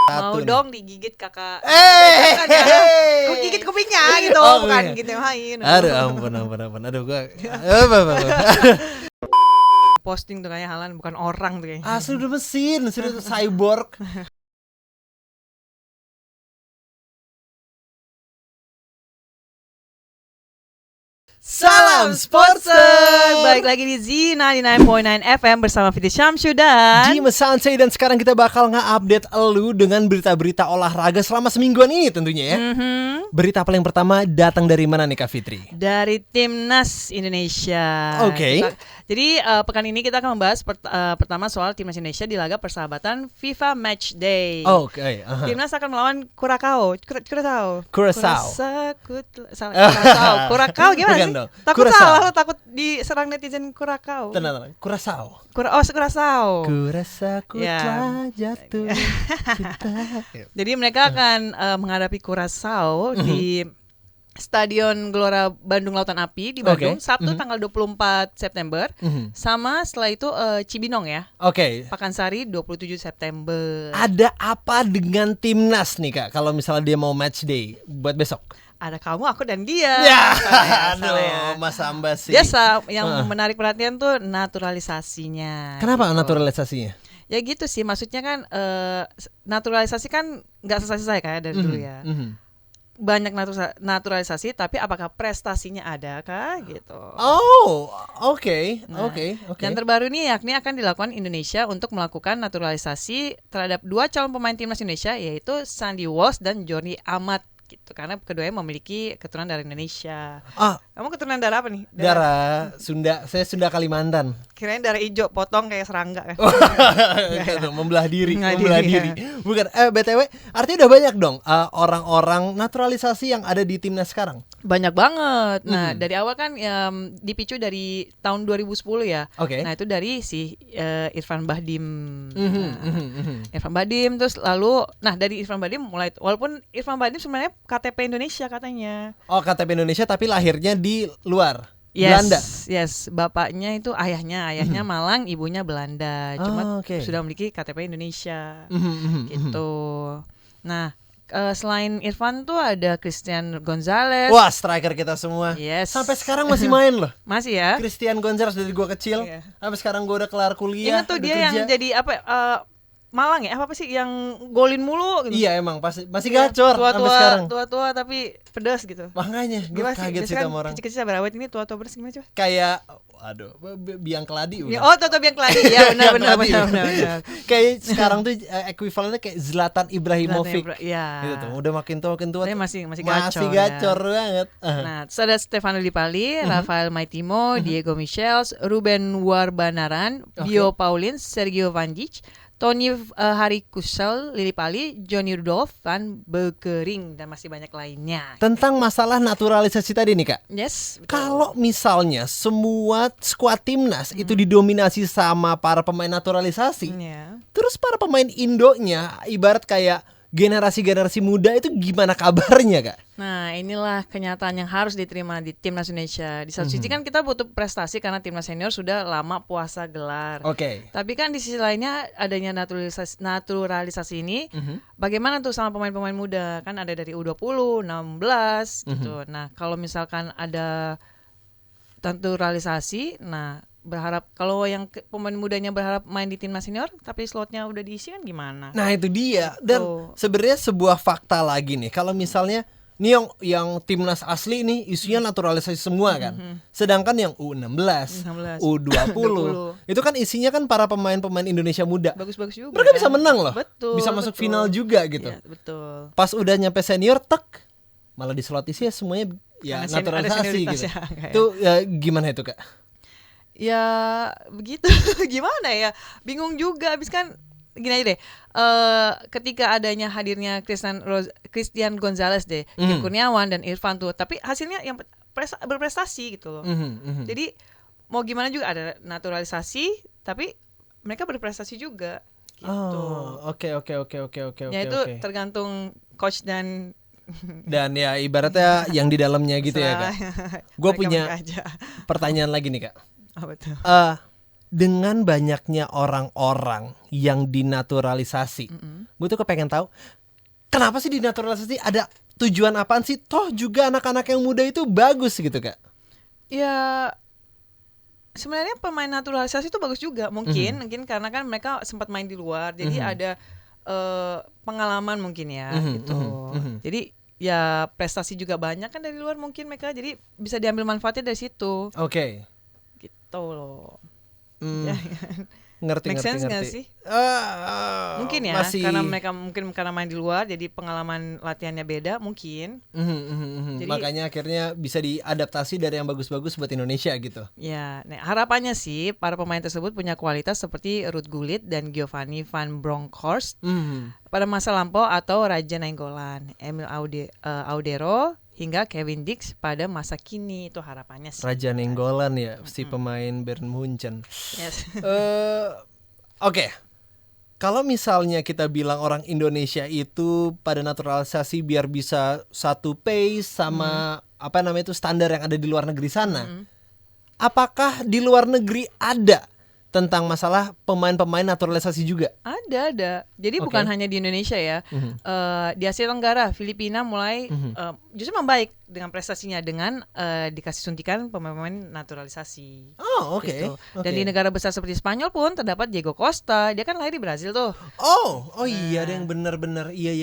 Mau Satu nih. dong digigit kakak. Hey. Gigit kupingnya gitu, Oh, bukan iya. gitu yang lain. Aduh ampun. Aduh gua. Posting tuh kayak Halan bukan orang tuh kayaknya. Asli udah mesin, sudah cyborg. Salam Sportsen. Balik lagi di Z99.9 FM bersama Fitri Syamsu dan Jim Sansei, dan sekarang kita bakal nge-update elu dengan berita-berita olahraga selama semingguan ini tentunya ya. Berita paling pertama datang dari mana nih Kak Fitri? dari Timnas Indonesia. Oke. Jadi pekan ini kita akan membahas pertama soal Timnas Indonesia di laga persahabatan FIFA Match Day. Oke. Timnas akan melawan Curaçao. Curaçao. Curaçao gimana Bukan sih? dong. Takut Curaçao. salah lo, takut diserang netizen Curaçao. Tenang. Curaçao. Curaçao. Kurasa ku Ya. telah jatuh cinta. Jadi mereka akan menghadapi Curaçao di Stadion Gelora Bandung Lautan Api di Bandung, Oke. Sabtu tanggal 24 September. Sama setelah itu Cibinong ya. Oke. Pakansari 27 September. Ada apa dengan timnas nih Kak kalau misalnya dia mau match day buat besok? Ada kamu, aku dan dia. Ya, Salah ya. aduh, Mas Ambas sih. Biasa yang menarik perhatian tuh naturalisasinya. Kenapa gitu. naturalisasinya? Ya gitu sih, maksudnya kan naturalisasi kan nggak selesai kayak dari dulu ya. Banyak naturalisasi, tapi apakah prestasinya ada kah gitu? Oh, oke. Dan terbaru ini yakni akan dilakukan Indonesia untuk melakukan naturalisasi terhadap 2 calon pemain timnas Indonesia, yaitu Sandy Walsh dan Johnny Amat gitu, karena keduanya memiliki keturunan dari Indonesia. Kamu keturunan darah apa nih? Darah Sunda, saya Sunda Kalimantan. Kirain darah hijau, potong kayak serangga kan. Gitu, membelah diri. Membelah diri, Bukan, BTW, artinya udah banyak dong orang-orang naturalisasi yang ada di timnas sekarang. Banyak banget. Nah, dari awal kan dipicu dari tahun 2010 ya. Oke. Nah, itu dari si Irfan Bahdim. Irfan Bahdim, terus lalu dari Irfan Bahdim mulai, walaupun Irfan Bahdim sebenarnya KTP Indonesia katanya. Oh, KTP Indonesia tapi lahirnya di luar. Belanda. Yes, bapaknya itu ayahnya Malang, ibunya Belanda. Cuma oke. sudah memiliki KTP Indonesia. Gitu. Nah, selain Irfan tuh ada Christian Gonzalez. Wah, striker kita semua. Yes. Sampai sekarang masih main loh. Masih ya? Christian Gonzalez dari gua kecil. Iya. Sampai sekarang gua udah kelar kuliah. Ingat tuh udah dia kerja. yang jadi apa Malang ya? Apa sih yang golin mulu gitu. Iya emang masih gacor sampai sekarang. Tua-tua tapi pedas gitu. Makanya gue Gimana kaget sih biasanya sama orang. Kecil-kecil berawet ini tua-tua pedas gimana coba? Kayak waduh, biang keladi Ya, udah. tua-tua biang keladi. Ya benar. Kayak sekarang tuh ekuivalennya kayak Zlatan Ibrahimovic. Iya. Gitu tuh, udah makin tua Tapi tuh. masih Gacor banget. Nah, terus ada Stefano Lillipali, Rafael Maitimo, Diego Michels, Ruben Warbanaran, Bio Paulin, Sergio Van Dijk, Tony Harikusel, Lillipali, Johnny Rudolph, Van Beukering, dan masih banyak lainnya. Tentang masalah naturalisasi tadi nih Kak. Yes, betul. Kalau misalnya semua skuad timnas itu didominasi sama para pemain naturalisasi, Ya. terus para pemain Indonya ibarat kayak generasi-generasi muda itu gimana kabarnya Kak? Nah, inilah kenyataan yang harus diterima di Timnas Indonesia. Di satu sisi kan kita butuh prestasi karena Timnas Senior sudah lama puasa gelar. Oke. Tapi kan di sisi lainnya adanya naturalisasi ini, bagaimana tuh sama pemain-pemain muda? Kan ada dari U20, 16 gitu. Nah, kalau misalkan ada naturalisasi, berharap kalau yang pemain mudanya berharap main di timnas senior tapi slotnya udah diisi kan gimana? Nah itu dia. Dan sebenarnya sebuah fakta lagi nih, kalau misalnya nih yang timnas asli nih isunya naturalisasi semua kan. Sedangkan yang U16, U20 itu kan isinya kan para pemain-pemain Indonesia muda. Bagus-bagus juga. Mereka kan? bisa menang loh. Betul. Bisa masuk final juga gitu. Iya, betul. Pas udah nyampe senior malah di slot isi ya semuanya ya Karena naturalisasi gitu. ya. Itu ya, gimana itu Kak? Ya begitu. Gimana ya, bingung juga. Abis kan gini aja deh, ketika adanya hadirnya Christian Gonzalez deh, Kim Kurniawan dan Irfan tuh, tapi hasilnya yang berprestasi gitu loh. Jadi mau gimana juga ada naturalisasi tapi mereka berprestasi juga gitu. Oke. Ya itu tergantung coach dan ya ibaratnya yang di dalamnya gitu ya Kak. Gue punya pertanyaan lagi nih Kak. Apa tuh? dengan banyaknya orang-orang yang dinaturalisasi, gue tuh kepengen tahu kenapa sih dinaturalisasi, ada tujuan apaan sih? Toh juga anak-anak yang muda itu bagus gitu Kak. Ya sebenarnya pemain naturalisasi itu bagus juga, mungkin karena kan mereka sempat main di luar, jadi ada pengalaman mungkin ya gitu. Jadi ya prestasi juga banyak kan dari luar mungkin mereka, jadi bisa diambil manfaatnya dari situ. Oke. Gitu loh. Ngerti. Gak sih? Mungkin ya, masih... karena mereka mungkin karena main di luar, jadi pengalaman latihannya beda mungkin. Jadi, makanya akhirnya bisa diadaptasi dari yang bagus-bagus buat Indonesia gitu. Ya, nah, harapannya sih para pemain tersebut punya kualitas seperti Ruud Gullit dan Giovanni van Bronckhorst pada masa lampau, atau Raja Nainggolan, Emil Audero, hingga Kevin Dix pada masa kini. Itu harapannya sih. Raja Nainggolan ya, si pemain Bayern Munchen. Yes. Oke. Kalau misalnya kita bilang orang Indonesia itu pada naturalisasi biar bisa satu pace sama apa namanya itu standar yang ada di luar negeri sana. Apakah di luar negeri ada tentang masalah pemain-pemain naturalisasi juga? Ada. Jadi bukan hanya di Indonesia ya. Di Asia Tenggara, Filipina mulai justru membaik dengan prestasinya dengan dikasih suntikan pemain-pemain naturalisasi. Oh, oke. Gitu. Dan di negara besar seperti Spanyol pun terdapat Diego Costa. Dia kan lahir di Brazil tuh. Iya, ada yang benar-benar. Iya.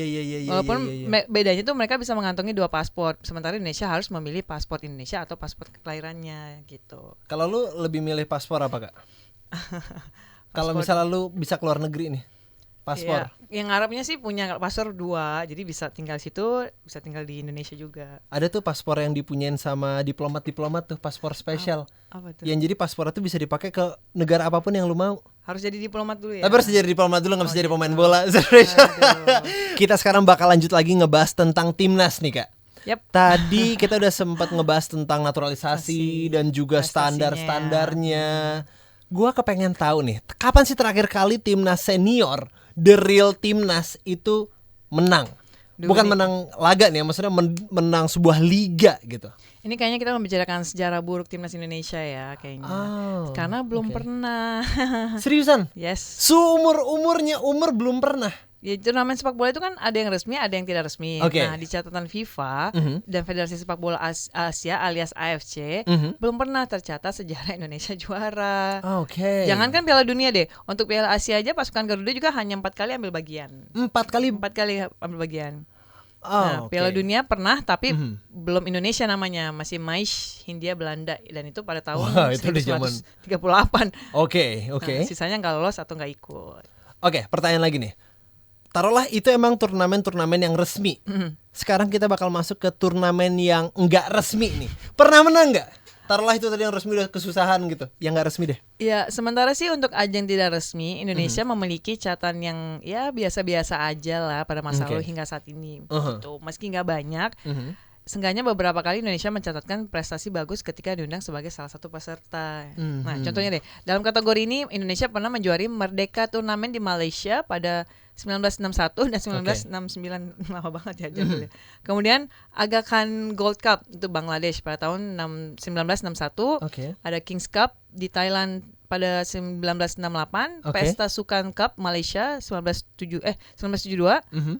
Walaupun bedanya tuh mereka bisa mengantongi 2 paspor, sementara Indonesia harus memilih paspor Indonesia atau paspor kelahirannya gitu. Kalau lu lebih milih paspor apa Kak? Kalau misalnya lu bisa keluar negeri nih, paspor. Ya, yang Arabnya sih punya paspor 2, jadi bisa tinggal situ, bisa tinggal di Indonesia juga. Ada tuh paspor yang dipunyain sama diplomat tuh, paspor spesial. Apa tuh? Yang jadi paspor itu bisa dipakai ke negara apapun yang lu mau. Harus jadi diplomat dulu ya? Tapi harus jadi diplomat dulu, gak bisa jadi pemain bola. Kita sekarang bakal lanjut lagi ngebahas tentang timnas nih Kak. Yep. Tadi kita udah sempat ngebahas tentang naturalisasi dan juga standar-standarnya. Gua kepengen tahu nih, kapan sih terakhir kali timnas senior, the real timnas itu menang? Bukan menang laga nih, maksudnya menang sebuah liga gitu. Ini kayaknya kita membicarakan sejarah buruk timnas Indonesia ya kayaknya. Karena belum pernah. Seriusan? Yes. Seumur-umur belum pernah. Ya, turnamen sepak bola itu kan ada yang resmi, ada yang tidak resmi. Nah, di catatan FIFA dan Federasi Sepak Bola Asia alias AFC belum pernah tercatat sejarah Indonesia juara. Jangankan Piala Dunia deh, untuk Piala Asia aja pasukan Garuda juga hanya 4 kali ambil bagian. 4 kali ambil bagian. Piala Dunia pernah, tapi belum Indonesia namanya, masih Maish, Hindia Belanda, dan itu pada tahun 1938. Sisanya nggak lolos atau nggak ikut. Pertanyaan lagi nih. Taruhlah itu emang turnamen-turnamen yang resmi. Sekarang kita bakal masuk ke turnamen yang enggak resmi nih. Pernah menang nggak? Taruhlah itu tadi yang resmi udah kesusahan gitu. Yang nggak resmi deh. Ya, sementara sih untuk ajang tidak resmi, Indonesia memiliki catatan yang ya biasa-biasa aja lah pada masa lalu hingga saat ini. Gitu. Meski nggak banyak, seenggaknya beberapa kali Indonesia mencatatkan prestasi bagus ketika diundang sebagai salah satu peserta. Nah, contohnya deh, dalam kategori ini Indonesia pernah menjuari Merdeka Turnamen di Malaysia pada 1961 dan 1969, lama banget ya jadulnya. Kemudian Aga Khan Gold Cup itu Bangladesh pada tahun 1961. Ada Kings Cup di Thailand pada 1968, Pesta Sukan Cup Malaysia 1972,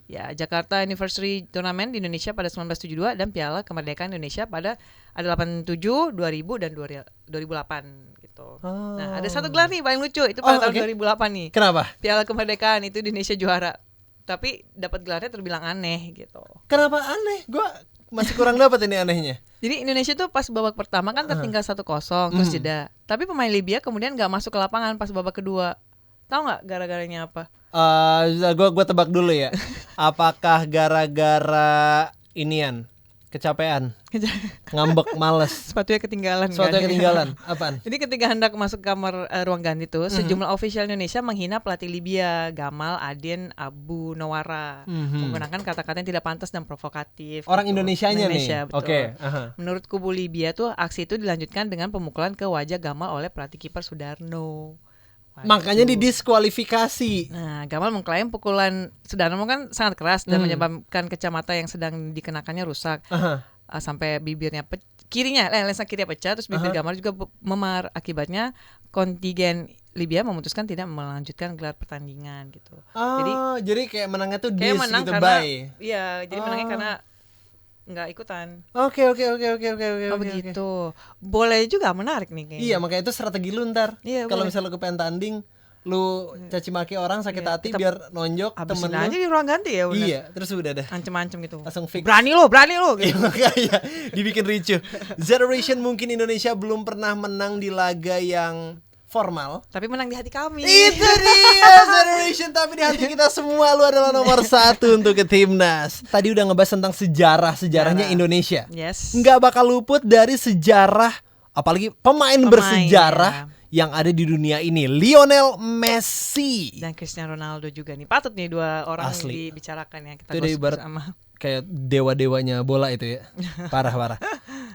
ya Jakarta Anniversary Tournament di Indonesia pada 1972, dan Piala Kemerdekaan Indonesia pada ada 87, 2000 dan 2008 gitu. Nah, ada satu gelar nih paling lucu, itu pada tahun 2008 nih. Kenapa? Piala Kemerdekaan itu di Indonesia juara. Tapi dapat gelarnya terbilang aneh gitu. Kenapa aneh? Gua masih kurang dapat ini anehnya. Jadi Indonesia tuh pas babak pertama kan tertinggal 1-0 terus jeda. Tapi pemain Libya kemudian nggak masuk ke lapangan pas babak kedua. Tahu nggak gara-garanya apa? Gua tebak dulu ya. Apakah gara-gara inian? Kecapean, ngambek, males, sepatunya ketinggalan. Apaan? Jadi ketika hendak masuk kamar ruang ganti tuh, sejumlah ofisial Indonesia menghina pelatih Libya, Gamal Adin Abu Nawara, menggunakan kata-kata yang tidak pantas dan provokatif. Orang gitu. Indonesianya Indonesia, nih. Oke. Menurut kubu Libya tuh, aksi itu dilanjutkan dengan pemukulan ke wajah Gamal oleh pelatih kiper Sudarno. Makanya didiskualifikasi. Nah, Gamal mengklaim pukulan Sudarno kan sangat keras dan menyebabkan kacamata yang sedang dikenakannya rusak. Sampai bibirnya kirinya, lensa kiri pecah, terus bibir Gamal juga memar. Akibatnya kontingen Libya memutuskan tidak melanjutkan gelar pertandingan gitu. Jadi kayak menangnya tuh kayak menang gitu, karena, bye. Iya, jadi menangnya karena nggak ikutan. Oke. Begitu. Boleh juga, menarik nih kayaknya. Iya, makanya itu strategi lu ntar. Iya, kalau misalnya lu kepengen tanding, lu caci maki orang sakit hati biar nonjok temen lu. Aja di ruang ganti ya udah. Iya, terus udah dah. Ancem-ancem gitu. Langsung fix. Berani lo gitu. Iya, dibikin ricuh. Generation mungkin Indonesia belum pernah menang di laga yang formal, tapi menang di hati kami. Itu dia Generation, tapi di hati kita semua lu adalah nomor 1 untuk ke timnas. Tadi udah ngebahas tentang sejarahnya Indonesia. Yes. Nggak bakal luput dari sejarah, apalagi pemain bersejarah yang ada di dunia ini, Lionel Messi dan Cristiano Ronaldo juga nih. Patut nih dua orang asli dibicarakan ya, kita gosip bersama. Kayak dewa-dewanya bola itu ya. Parah.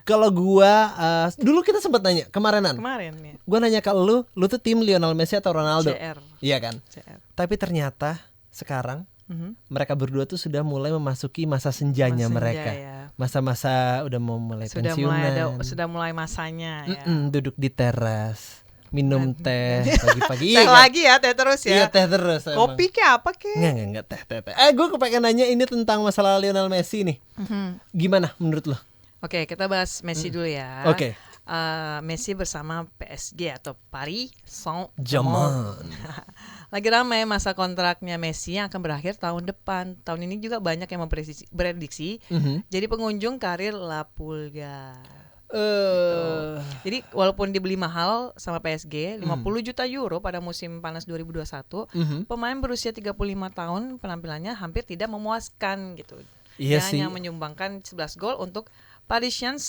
Kalau gua dulu kita sempat nanya kemarin ya. Gua nanya ke lu tuh tim Lionel Messi atau Ronaldo? CR. Iya kan? CR. Tapi ternyata sekarang mereka berdua tuh sudah mulai memasuki masa senjanya mereka. Ya. Masa-masa udah mau mulai pensiunan. Sudah mulai masanya ya. Duduk di teras, minum teh pagi-pagi. Teh lagi ya, teh terus ya. Iya, teh terus. Kopi kayak apa kek? Enggak teh. Gue kepengen nanya ini tentang masalah Lionel Messi nih. Gimana menurut lo? Oke, kita bahas Messi dulu ya. Oke. Messi bersama PSG atau Paris Saint-Germain. Lagi ramai masa kontraknya Messi yang akan berakhir tahun depan. Tahun ini juga banyak yang memprediksi jadi pengunjung karir La Pulga. Jadi walaupun dibeli mahal sama PSG 50 juta euro pada musim panas 2021, pemain berusia 35 tahun penampilannya hampir tidak memuaskan gitu. Iya Dia hanya menyumbangkan 11 gol untuk Parisian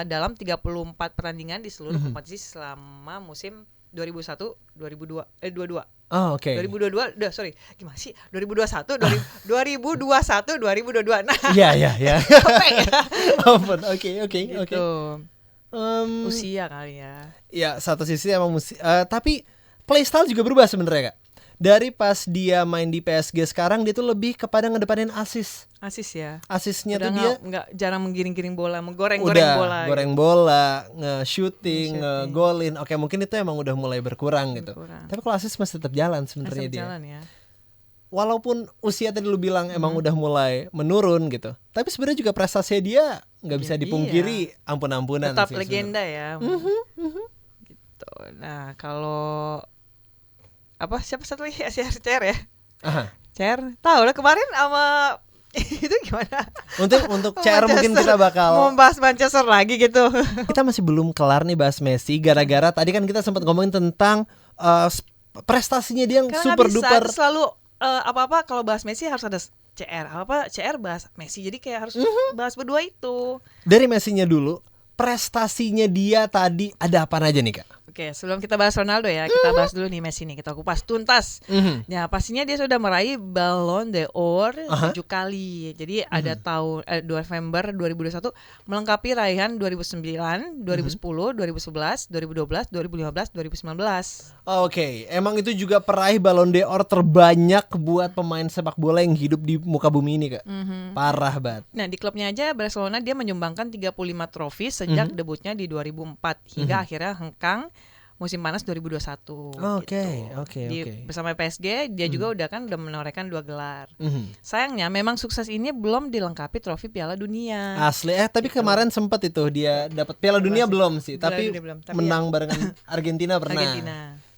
dalam 34 pertandingan di seluruh kompetisi selama musim 2021-2022. Oh, oke. 2022, gimana sih? 2021, 2022. Nah. Iya. Oke. Usia kali ya. Ya, satu sisi emang tapi playstyle juga berubah sebenarnya, Kak. Dari pas dia main di PSG sekarang dia tuh lebih kepada ngedepanin asis ya. Asisnya udah tuh dia nggak jarang menggiring-giring bola, menggoreng bola. Goreng bola, nge-shooting, nge-golin. Oke, mungkin itu emang udah mulai berkurang gitu. Tapi kalau asis masih tetap jalan sebenarnya dia. Ya. Walaupun usia tadi lu bilang emang udah mulai menurun gitu. Tapi sebenarnya juga prestasinya dia nggak bisa dipungkiri, ampun-ampunan. Tetap sih, legenda ya. Gitu. Nah, kalau siapa satu lagi? CR ya. CR tahu lah kemarin sama itu gimana? Untuk CR mungkin kita bakal mau bahas Manchester lagi gitu. Kita masih belum kelar nih bahas Messi gara-gara tadi kan kita sempat ngomongin tentang prestasinya dia yang super duper. Selalu apa-apa kalau bahas Messi harus ada CR. CR bahas Messi. Jadi kayak harus bahas berdua itu. Dari Messinya dulu, prestasinya dia tadi ada apa aja nih, Kak? Oke, sebelum kita bahas Ronaldo ya, kita bahas dulu nih Messi nih, kita kupas tuntas. Ya, pastinya dia sudah meraih Ballon d'Or 7 kali. Jadi ada tahun 2 November 2021 melengkapi raihan 2009, 2010, 2011, 2012, 2015, 2019. Oke, emang itu juga peraih Ballon d'Or terbanyak buat pemain sepak bola yang hidup di muka bumi ini, Kak. Parah banget. Nah, di klubnya aja Barcelona dia menyumbangkan 35 trofi sejak debutnya di 2004 hingga akhirnya hengkang musim panas 2021. Oke. Bersama PSG dia juga udah menorehkan 2 gelar. Sayangnya memang sukses ini belum dilengkapi trofi Piala Dunia. Asli tapi gitu. Kemarin sempat itu dia dapat Piala Dunia belum sih, tapi menang barengan Argentina pernah.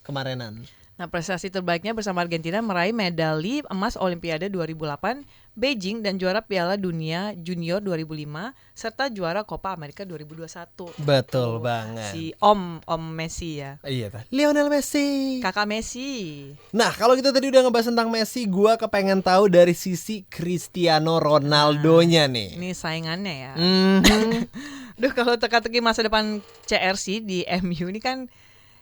Kemarinan. Nah, prestasi terbaiknya bersama Argentina meraih medali emas Olimpiade 2008, Beijing dan juara Piala Dunia Junior 2005 serta juara Copa America 2021. Betul banget. Si Om Messi ya. Iya, Lionel Messi. Kakak Messi. Nah, kalau kita tadi udah ngebahas tentang Messi, gua kepengen tahu dari sisi Cristiano Ronaldo-nya nih. Ini saingannya ya. Duh, kalau teka-teki masa depan CR di MU ini kan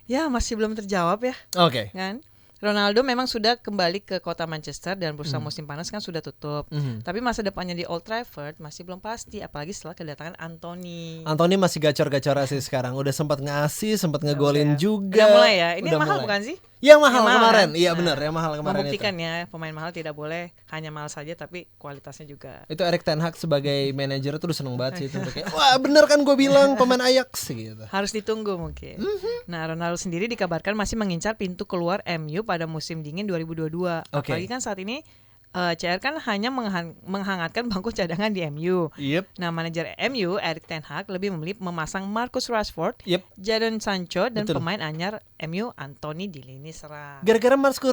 ya masih belum terjawab ya. Oke. Kan? Ronaldo memang sudah kembali ke kota Manchester dan bursa musim panas kan sudah tutup. Tapi masa depannya di Old Trafford masih belum pasti, apalagi setelah kedatangan Anthony. Anthony masih gacor-gacor sih sekarang. Udah sempat ngasih, sempat ngegolin juga. Udah mulai ya. Ini udah mahal mulai. bukan sih? Yang mahal kemarin. Kan? Iya benar, yang mahal kemarin membuktikan itu. Ya, pemain mahal tidak boleh hanya mahal saja tapi kualitasnya juga. Itu Erik ten Hag sebagai manajer tuh seneng banget sih itu. Kayak, wah bener kan gue bilang pemain Ajax gitu. Harus ditunggu mungkin. Nah, Ronaldo sendiri dikabarkan masih mengincar pintu keluar MU pada musim dingin 2022. Apalagi kan saat ini CR kan hanya menghangatkan bangku cadangan di MU. Nah, manajer MU Erik ten Hag lebih memilih memasang Marcus Rashford, Jadon Sancho dan pemain anyar MU Anthony di lini serang. Gara-gara Marcus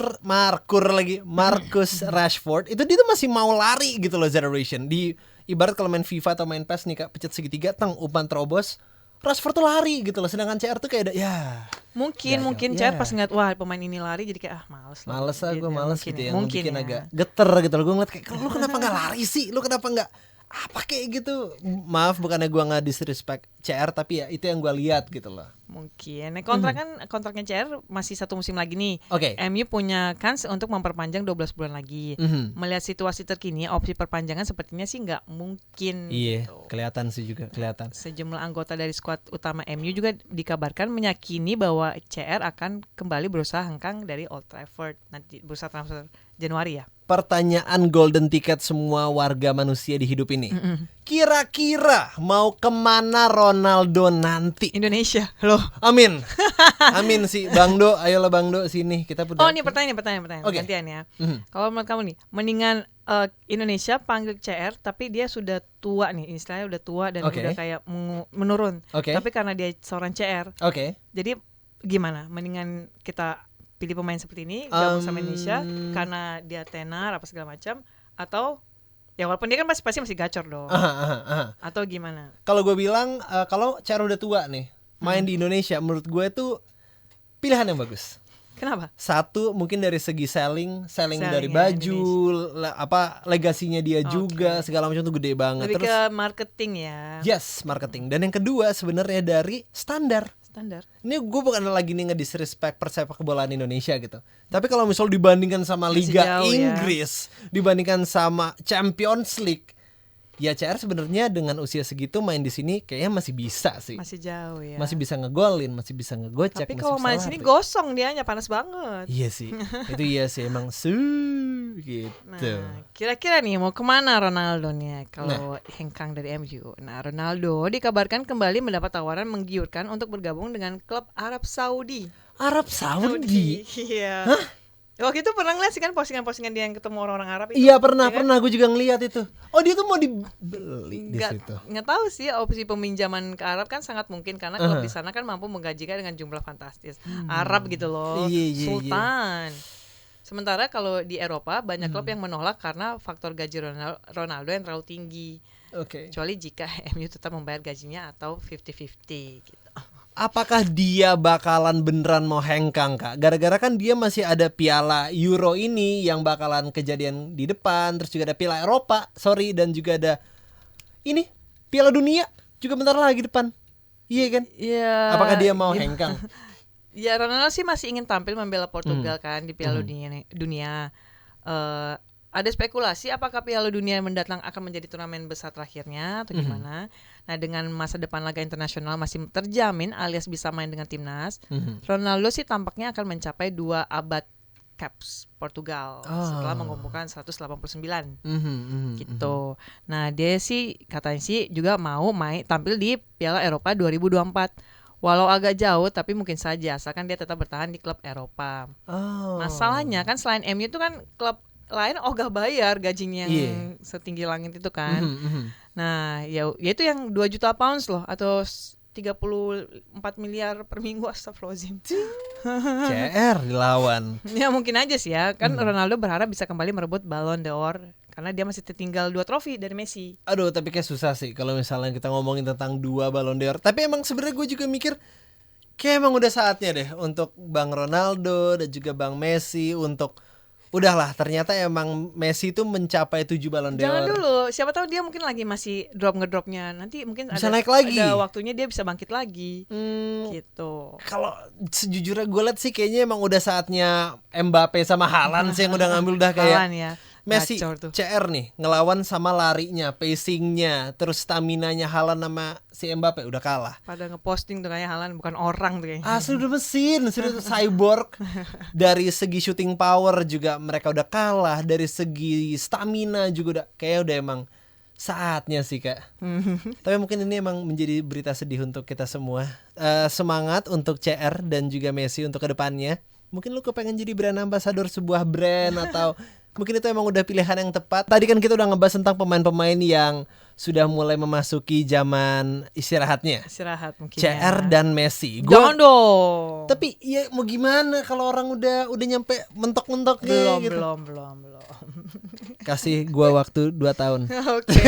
Rashford itu dia tuh masih mau lari gitu loh generation. Di ibarat kalau main FIFA atau main PES nih Kak, pencet segitiga umpan terobos, Rashford tuh lari gitu loh. Sedangkan CR tuh kayak Mungkin CR pas ngeliat wah pemain ini lari jadi kayak males lah gue males gitu ya. Yang bikin ya. agak geter gitu loh. Gue ngeliat kayak lu kenapa gak lari sih? Lu kenapa gak apa kayak gitu? Maaf bukannya gue gak disrespect CR, tapi ya itu yang gue lihat gitu loh. Mungkin kontraknya CR masih 1 musim lagi nih. MU punya kans untuk memperpanjang 12 bulan lagi. Melihat situasi terkini, opsi perpanjangan sepertinya sih nggak mungkin. Iya, gitu. kelihatan. Sejumlah anggota dari skuad utama MU juga dikabarkan meyakini bahwa CR akan kembali berusaha hengkang dari Old Trafford nanti bursa transfer Januari ya. Pertanyaan golden ticket semua warga manusia di hidup ini. Kira-kira mau kemana Ronaldo nanti? Indonesia loh. Amin sih Bang Do, ayolah Bang Do sini kita Oh ini pertanyaan gantian ya. Kalau menurut kamu nih, mendingan Indonesia panggil CR tapi dia sudah tua nih, istilahnya udah tua dan udah kayak menurun. Tapi karena dia seorang CR. Jadi gimana? Mendingan kita pilih pemain seperti ini gabung sama Indonesia karena dia tenar apa segala macam, atau ya walaupun dia kan pasti masih gacor dong. Atau gimana? Kalau gue bilang kalau CR udah tua nih main di Indonesia, menurut gue itu pilihan yang bagus. Kenapa? Satu mungkin dari segi selling dari baju, legasinya dia juga segala macam tuh gede banget. Lebih ke marketing ya. Yes, marketing. Dan yang kedua sebenarnya dari standar. Ini gue bukan lagi nih ngedisrespect persepak bolaan Indonesia gitu. Tapi kalau misal dibandingkan sama Liga Inggris, dibandingkan sama Champions League, ya CR sebenarnya dengan usia segitu main di sini kayaknya masih bisa sih. Masih jauh ya. Masih bisa ngegolin, masih bisa ngegocek. Tapi kalau main sini gosong dianya, panas banget. Iya sih. Itu iya sih emang gitu. Nah, kira-kira nih mau kemana Ronaldo nih kalau hengkang dari MU? Nah, Ronaldo dikabarkan kembali mendapat tawaran menggiurkan untuk bergabung dengan klub Arab Saudi. Arab Saudi? Iya. Hah? Waktu itu pernah ngeliat sih kan postingan dia yang ketemu orang-orang Arab itu. Iya pernah gue juga ngeliat itu. Oh dia tuh mau dibeli di situ. Nggak tahu sih, opsi peminjaman ke Arab kan sangat mungkin karena klub di sana kan mampu menggajikan dengan jumlah fantastis. Arab gitu loh, Sultan. Sementara kalau di Eropa banyak klub yang menolak karena faktor gaji Ronaldo yang terlalu tinggi. Kecuali jika MU tetap membayar gajinya atau 50-50 gitu. Apakah dia bakalan beneran mau hengkang Kak? Gara-gara kan dia masih ada Piala Euro ini yang bakalan kejadian di depan. Terus juga ada Piala Eropa, dan juga ada ini Piala Dunia juga bentar lagi depan. Iya kan? Iya. Apakah dia mau hengkang? Ya Ronaldo sih masih ingin tampil membela Portugal kan di Piala Dunia. Ada spekulasi apakah Piala Dunia mendatang akan menjadi turnamen besar terakhirnya atau gimana. Nah dengan masa depan laga internasional masih terjamin alias bisa main dengan timnas, Ronaldo sih tampaknya akan mencapai 2 abad caps Portugal setelah mengumpulkan 189 gitu. Nah dia sih katanya sih juga mau tampil di Piala Eropa 2024. Walau agak jauh tapi mungkin saja asalkan dia tetap bertahan di klub Eropa. Masalahnya kan selain MU itu kan klub lain ogah bayar gajinya yang setinggi langit itu kan. Nah, ya itu yang 2 juta pounds loh atau 34 miliar per minggu, astagfirullahaladzim. CR dilawan. Ya mungkin aja sih ya. Kan Ronaldo berharap bisa kembali merebut Ballon d'Or karena dia masih tertinggal 2 trofi dari Messi. Aduh, tapi kayak susah sih kalau misalnya kita ngomongin tentang 2 Ballon d'Or. Tapi emang sebenarnya gue juga mikir kayak emang udah saatnya deh untuk Bang Ronaldo dan juga Bang Messi untuk udahlah, ternyata emang Messi itu mencapai 7 Ballon d'Or. Jangan dulu, siapa tahu dia mungkin lagi masih ngedropnya. Nanti mungkin bisa naik lagi. Ada waktunya dia bisa bangkit lagi. Gitu. Kalau sejujurnya gue liat sih kayaknya emang udah saatnya Mbappe sama Haaland sih yang udah ngambil udah kayak Haaland, ya. Messi CR nih ngelawan sama larinya, pacingnya, terus staminanya Haaland sama si Mbappe udah kalah. Pada ngeposting tuh kayaknya Haaland bukan orang tuh kayaknya. Asli udah mesin, sudah cyborg. Dari segi shooting power juga mereka udah kalah, dari segi stamina juga udah kayak udah emang saatnya sih Kak. Tapi mungkin ini emang menjadi berita sedih untuk kita semua. Semangat untuk CR dan juga Messi untuk kedepannya. Mungkin lu kepengen jadi brand ambassador sebuah brand atau mungkin itu emang udah pilihan yang tepat. Tadi kan kita udah ngebahas tentang pemain-pemain yang sudah mulai memasuki zaman istirahatnya. Istirahat mungkin. CR dan Messi. Jangan dong. Tapi ya mau gimana kalau orang udah nyampe mentok-mentoknya gitu. Belum. Kasih gua waktu 2 tahun. Oke.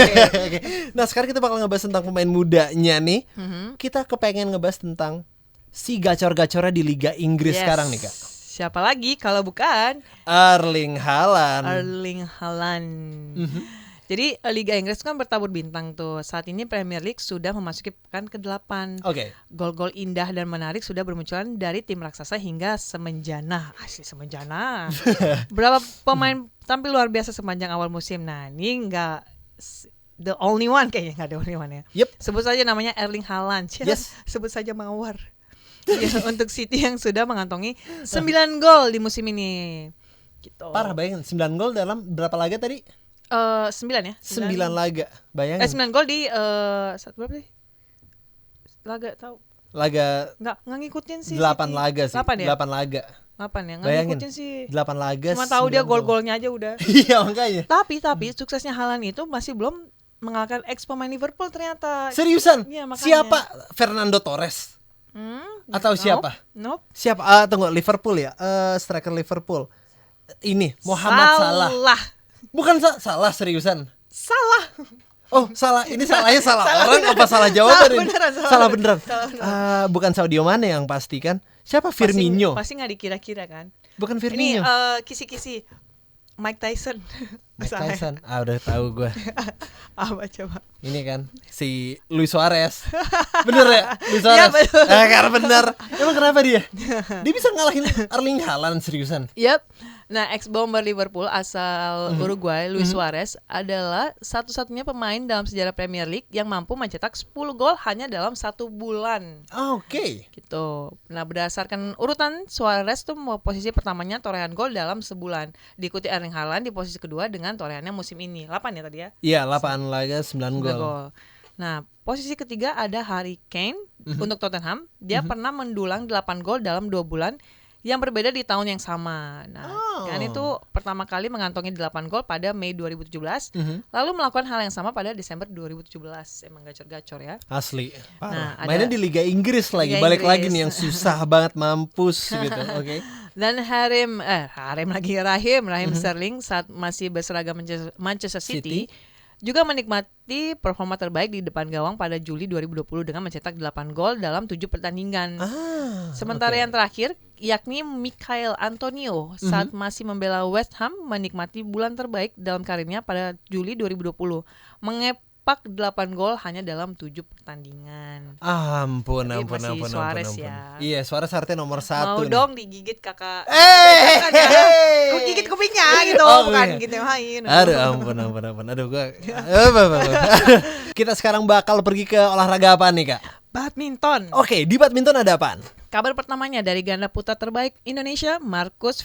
Nah, sekarang kita bakal ngebahas tentang pemain mudanya nih. Kita kepengen ngebahas tentang si gacor-gacornya di Liga Inggris sekarang nih Kak. Siapa lagi kalau bukan Erling Haaland. Jadi Liga Inggris kan bertabur bintang tuh. Saat ini Premier League sudah memasuki pekan ke-8. Gol-gol indah dan menarik sudah bermunculan dari tim raksasa hingga semenjana. Asli semenjana. Berapa pemain tampil luar biasa sepanjang awal musim. Nah, ini enggak the only one, kayaknya enggak the only one ya. Sebut saja namanya Erling Haaland. Sebut saja Mawar. Untuk City yang sudah mengantongi 9 gol di musim ini. Gitu. Parah, bayangin 9 gol dalam berapa laga tadi? 9 ya? 9 laga. Bayangin. 9 gol di berapa sih? Laga tahu. Laga enggak ngikutin sih. 8 laga sih. 8 laga. 8 ya, enggak ngikutin sih. 8 laga. Cuma tahu dia gol-golnya aja udah. Iya, makanya. Tapi suksesnya Haaland itu masih belum mengalahkan ex pemain Liverpool ternyata. Seriusan? Ya, siapa? Fernando Torres? Atau siapa? Nope. Siapa? Tunggu, Liverpool ya? Striker Liverpool. Ini Mohamed Salah. Bukan Salah, seriusan. Salah. Oh, salah. Ini salahnya salah orang beneran. Apa salah jawaban ini? Salah beneran. Bukan Sadio Mane yang pasti kan? Siapa? Firmino. Pasti nggak dikira-kira kan? Bukan Firmino. Ini kisi-kisi Mike Tyson. Udah tahu gue. Apa coba? Ini kan si Luis Suarez. Bener ya? Luis Suarez. Ya, karena bener. Emang kenapa dia? Dia bisa ngalahin Erling Haaland seriusan. Nah, ex-bomber Liverpool asal Uruguay, Luis Suarez adalah satu-satunya pemain dalam sejarah Premier League yang mampu mencetak 10 gol hanya dalam 1 bulan. Oke. Gitu. Nah, berdasarkan urutan, Suarez tuh posisi pertamanya torehan gol dalam sebulan. Diikuti Erling Haaland di posisi kedua dengan torehannya musim ini. 8 ya tadi ya? Iya, 8 laga 9 gol. Nah, posisi ketiga ada Harry Kane untuk Tottenham. Dia pernah mendulang 8 gol dalam 2 bulan yang berbeda di tahun yang sama. Nah, kan itu pertama kali mengantongi 8 gol pada Mei 2017, lalu melakukan hal yang sama pada Desember 2017. Emang gacor-gacor ya. Asli. Nah, mainnya di Liga Inggris lagi. Balik lagi nih yang susah banget mampus gitu. Oke. Dan Raheem Sterling saat masih berseragam Manchester City juga menikmati performa terbaik di depan gawang pada Juli 2020 dengan mencetak 8 gol dalam 7 pertandingan. Sementara yang terakhir, yakni Michail Antonio saat masih membela West Ham menikmati bulan terbaik dalam karirnya pada Juli 2020. Mengepak 8 gol hanya dalam 7 pertandingan. Ampun. Suarez ya. Iya, Suarez artinya nomor 1. Mau nih. dong digigit kakak. Aku gigit kupingnya gitu, bukan gitu main. Aduh, ampun. Aduh, gua. Kita sekarang bakal pergi ke olahraga apa nih, Kak? Badminton. Oke, di badminton ada apaan? Kabar pertamanya dari ganda putra terbaik Indonesia, Marcus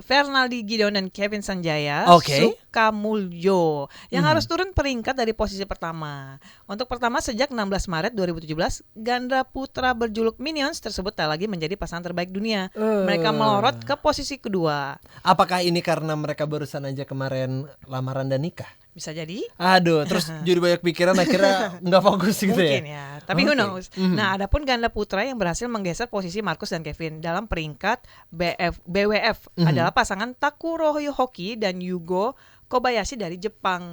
Fernaldi Gideon dan Kevin Sanjaya Sukamuljo yang harus turun peringkat dari posisi pertama. Untuk pertama sejak 16 Maret 2017, ganda putra berjuluk Minions tersebut tak lagi menjadi pasangan terbaik dunia. Mereka melorot ke posisi kedua. Apakah ini karena mereka barusan aja kemarin lamaran dan nikah? Bisa jadi. Aduh, terus jadi banyak pikiran akhirnya nggak fokus gitu ya. Mungkin ya, tapi who knows. Nah, adapun ganda putra yang berhasil menggeser posisi Marcus dan Kevin dalam peringkat BWF adalah pasangan Takuro Hoki dan Yugo Kobayashi dari Jepang.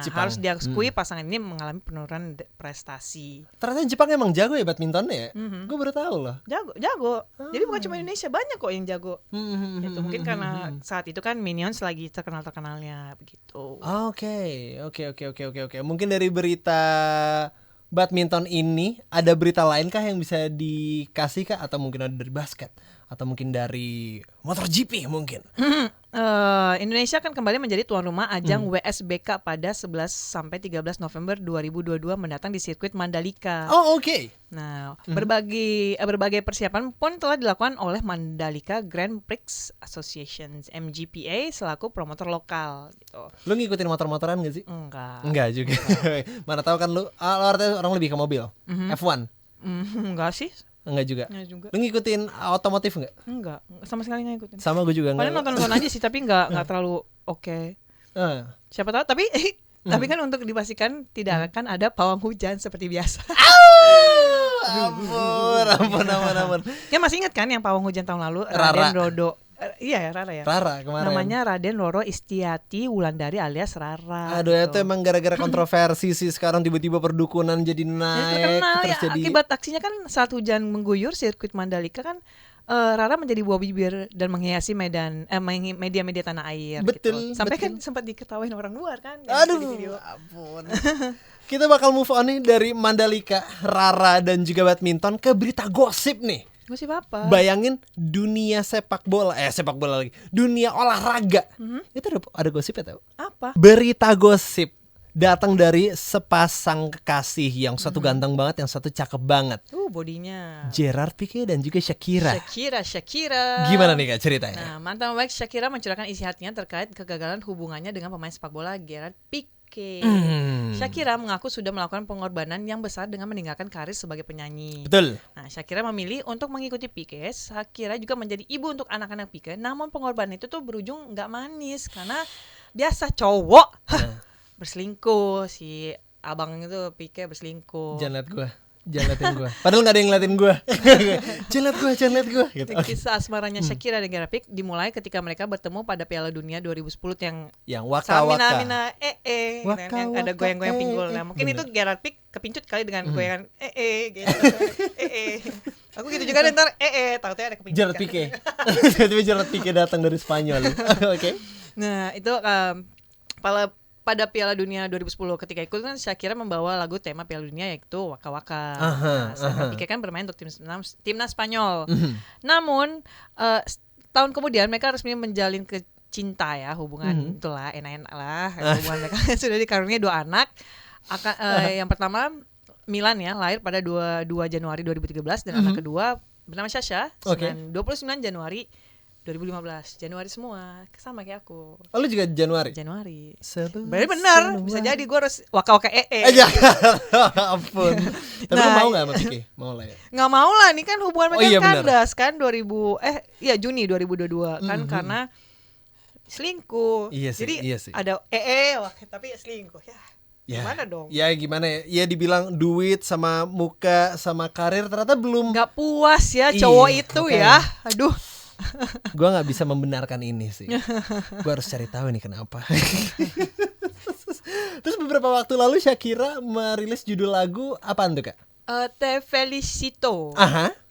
Jepang. Harus diakui pasangan ini mengalami penurunan prestasi. Ternyata Jepang emang jago ya badmintonnya ya. Gue baru tahu loh. Jago. Jadi bukan cuma Indonesia, banyak kok yang jago. Itu mungkin karena saat itu kan Minions lagi terkenalnya begitu. Oke. Mungkin dari berita badminton ini ada berita lain kah yang bisa dikasih kah, atau mungkin ada dari basket, atau mungkin dari MotoGP mungkin? Indonesia kan kembali menjadi tuan rumah ajang WSBK pada 11 sampai 13 November 2022 mendatang di sirkuit Mandalika. Oh, oke. Nah, berbagai persiapan pun telah dilakukan oleh Mandalika Grand Prix Association MGPA selaku promotor lokal gitu. Lu ngikutin motor-motoran gak sih? Enggak juga. Mana tahu kan lu artinya orang lebih ke mobil. F1. Enggak sih. Enggak juga. Lu ngikutin otomotif enggak? Enggak, sama sekali enggak ngikutin. Sama gue juga enggak. Padahal nonton aja sih, tapi enggak terlalu oke. Siapa tahu, tapi kan untuk dipastikan tidak akan ada pawang hujan seperti biasa. Ampun. Ya masih ingat kan yang pawang hujan tahun lalu? Raden Rodo. Iya ya, Rara ya. Rara kemarin. Namanya Raden Roro Istiati Wulandari alias Rara. Aduh gitu. Itu emang gara-gara kontroversi sih sekarang tiba-tiba perdukunan jadi naik. Terkenal terus ya, jadi akibat aksinya kan saat hujan mengguyur sirkuit Mandalika kan Rara menjadi buah bibir dan menghiasi media-media tanah air. Betul. Gitu. Sampai betul. kan sempat diketawain orang luar kan. Aduh, ampun. Kita bakal move on nih dari Mandalika, Rara dan juga badminton ke berita gosip nih. Gosip apa? Bayangin dunia sepak bola lagi. Dunia olahraga. Itu ada gosip ya tau? Apa? Berita gosip datang dari sepasang kekasih, yang satu ganteng banget, yang satu cakep banget. Bodinya. Gerard Pique dan juga Shakira. Gimana nih Kak ceritanya? Nah, mantan wax Shakira mencurahkan isi hatinya terkait kegagalan hubungannya dengan pemain sepak bola Gerard Pique. Shakira mengaku sudah melakukan pengorbanan yang besar dengan meninggalkan karir sebagai penyanyi. Betul. Nah, Shakira memilih untuk mengikuti Pique. Shakira juga menjadi ibu untuk anak-anak Pique. Namun pengorbanan itu tuh berujung nggak manis karena biasa cowok berselingkuh, si abang itu Pique berselingkuh. Jangan liatin gue. Padahal gak ada yang ngeliatin gue. Jangan liat gue gitu. Kisah asmaranya Shakira dan Gerard Pique dimulai ketika mereka bertemu pada Piala Dunia 2010 yang waka Samina yang ada goyang-goyang pinggul. Nah, mungkin itu Gerard Pique kepincut kali dengan goyangan gitu. Aku gitu juga ntar tahu-tahu ada kepincut. Gerard Pique. Tiba-tiba Gerard Pique datang dari Spanyol. Oke. Nah, itu pada Piala Dunia 2010 ketika ikut kan Shakira membawa lagu tema Piala Dunia yaitu Waka Waka. Pique kan bermain untuk timnas Spanyol. Namun tahun kemudian mereka resmi menjalin cinta ya, hubungan itulah enak-enak lah hubungan mereka. Sudah dikaruniai 2 anak. Yang pertama Milan ya, lahir pada 2 Januari 2013 dan anak kedua bernama Sasha 29 Januari 2015. Januari semua, sama kayak aku. Oh, lu juga Januari? Berarti benar, bisa jadi gue harus waka-waka Ampun. Tapi lu mau gak sama Pique? Mau lah ya? Gak mau lah, ini kan hubungan mereka kandas kan Juni 2022 kan karena selingkuh. Iya sih, jadi iya sih. Ada tapi selingkuh ya. Gimana dong? Ya gimana ya? Ya dibilang duit sama muka sama karir ternyata belum. Gak puas ya cowok itu ya. Aduh. Gue nggak bisa membenarkan ini sih. Gue harus cari tahu ini kenapa. Terus beberapa waktu lalu Shakira merilis judul lagu apaan tuh Kak? Te Felicito.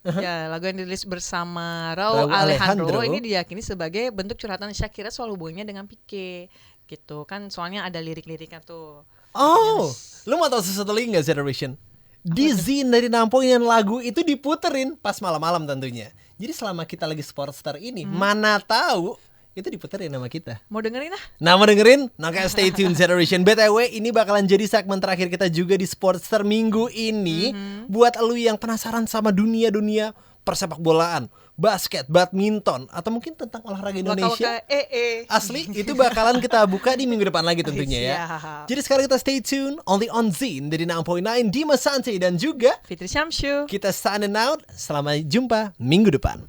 Ya, lagu yang dirilis bersama Raul Alejandro ini diyakini sebagai bentuk curhatan Shakira soal hubungannya dengan Pique gitu kan, soalnya ada lirik-liriknya tuh. Lu mau tahu sesuatu lagi nggak Generation? Di Zin dari Nampoin lagu itu diputerin pas malam-malam tentunya. Jadi selama kita lagi Sportstar ini, mana tahu itu diputerin sama kita. Mau dengerin lah? Nah, mau dengerin? Nah, kayak stay tune Generation. BTW, ini bakalan jadi segmen terakhir kita juga di Sportstar minggu ini. Buat lu yang penasaran sama dunia persepak bolaan, basket, badminton, atau mungkin tentang olahraga Indonesia. Asli, itu bakalan kita buka di minggu depan lagi tentunya ya. Jadi sekarang kita stay tune only on Zin dari 6.9 Dimas Santi dan juga Fitri Syamsyu. Kita signing out. Selamat jumpa minggu depan.